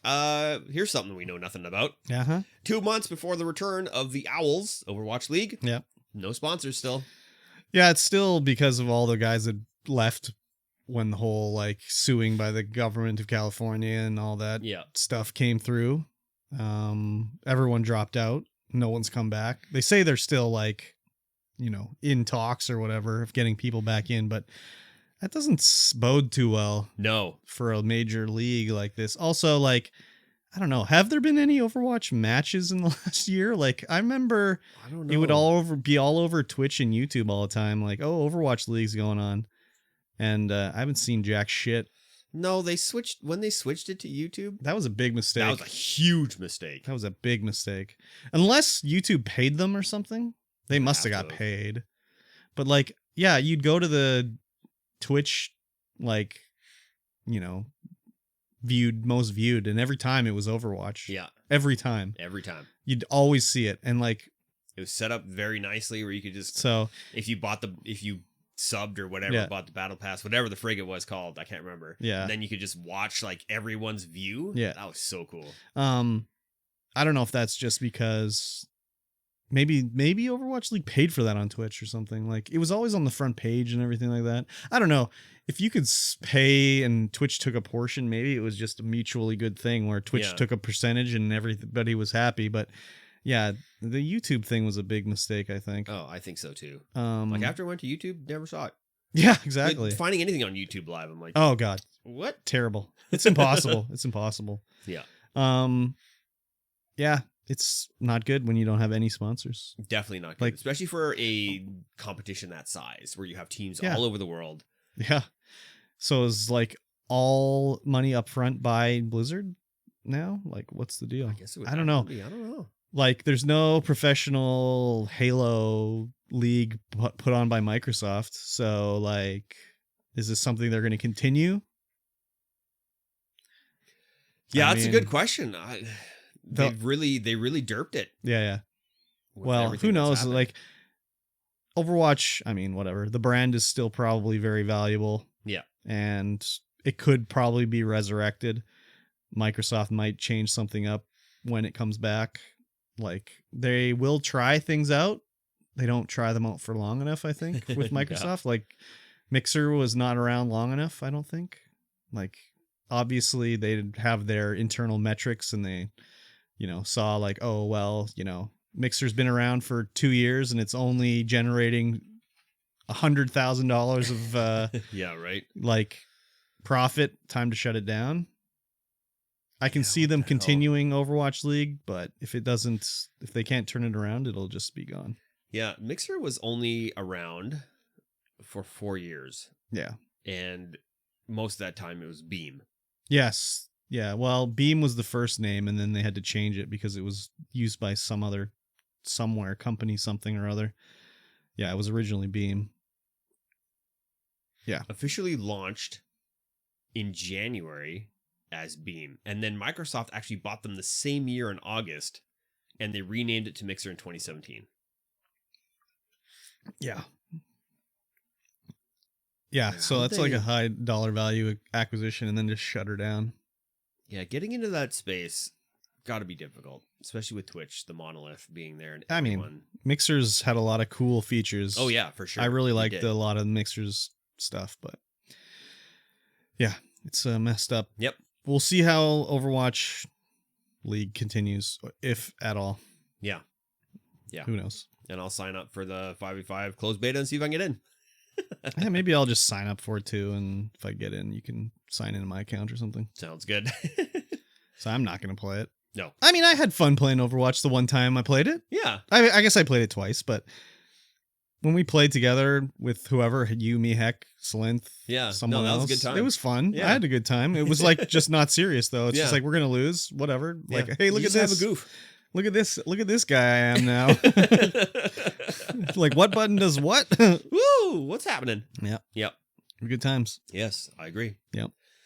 Here's something we know nothing about. Uh-huh. 2 months before the return of the Owls Overwatch League. Yeah. No sponsors still. Yeah, it's still because of all the guys that left when the whole like suing by the government of California and all that stuff came through. Everyone dropped out. No one's come back. They say they're still like, in talks or whatever of getting people back in, but that doesn't bode too well. No. For a major league like this. Also, like, I don't know. Have there been any Overwatch matches in the last year? Like, I remember it would be all over Twitch and YouTube all the time. Like, oh, Overwatch League's going on. And I haven't seen jack shit. No, when they switched it to YouTube. That was a big mistake. That was a huge mistake. That was a big mistake. Unless YouTube paid them or something. They must have got paid. But like, yeah, you'd go to the Twitch, like, most viewed, and every time it was Overwatch. Yeah. Every time. You'd always see it. And like, it was set up very nicely where you could just, so if you subbed or whatever, bought the battle pass, whatever the frig it was called, I can't remember. Yeah. And then you could just watch like everyone's view. Yeah. That was so cool. I don't know if that's just because maybe Overwatch League paid for that on Twitch or something. Like, it was always on the front page and everything like that. I don't know. If you could pay and Twitch took a portion, maybe it was just a mutually good thing where Twitch took a percentage and everybody was happy. But yeah, the YouTube thing was a big mistake, I think. Oh, I think so too. Like, after I went to YouTube, never saw it. Yeah, exactly. Like, finding anything on YouTube Live, I'm like, oh God, what? Terrible. It's impossible. It's impossible. Yeah. Yeah, it's not good when you don't have any sponsors. Definitely not good, like, especially for a competition that size where you have teams all over the world. Yeah. So is like all money up front by Blizzard now? Like, what's the deal? I guess it would I don't know. I don't know. Like, there's no professional Halo league put on by Microsoft. So, like, is this something they're going to continue? Yeah, that's a good question. They really derped it. Yeah. Well, who knows? Like, Overwatch, I mean, whatever. The brand is still probably very valuable. Yeah. And it could probably be resurrected. Microsoft might change something up when it comes back. Like, they will try things out. They don't try them out for long enough, I think, with Microsoft. Like, Mixer was not around long enough, I don't think. Like, obviously, they have their internal metrics and they, saw like, oh, well, Mixer's been around for 2 years and it's only generating $100,000 of yeah, right. Like, profit. Time to shut it down. I can see them continuing Overwatch League, but if they can't turn it around, it'll just be gone. Yeah, Mixer was only around for 4 years. Yeah. And most of that time it was Beam. Yes. Yeah, well, Beam was the first name, and then they had to change it because it was used by somewhere, company something or other. Yeah, it was originally Beam. Yeah. Officially launched in January as Beam. And then Microsoft actually bought them the same year in August, and they renamed it to Mixer in 2017. Yeah. Yeah, so that's like a high dollar value acquisition and then just shut her down. Yeah, getting into that space got to be difficult, especially with Twitch, the monolith being there. And I mean, Mixer's had a lot of cool features. Oh, yeah, for sure. I really liked a lot of Mixer's stuff, but yeah, it's messed up. Yep. We'll see how Overwatch League continues, if at all. Yeah. Yeah. Who knows? And I'll sign up for the 5v5 closed beta and see if I can get in. Yeah, maybe I'll just sign up for it too, and if I get in, you can sign into my account or something. Sounds good. So I'm not going to play it. No. I mean, I had fun playing Overwatch the one time I played it. Yeah. I guess I played it twice, but when we played together with whoever, you, me, Heck, Slinth, someone else, was a good time. It was fun. Yeah. I had a good time. It was like just not serious though. It's just like, we're going to lose, whatever. Like, hey, look at this. Have a goof. Look at this guy I am now. Like, what button does what? Woo! What's happening? Yeah. Yep. Good times. Yes, I agree. Yep.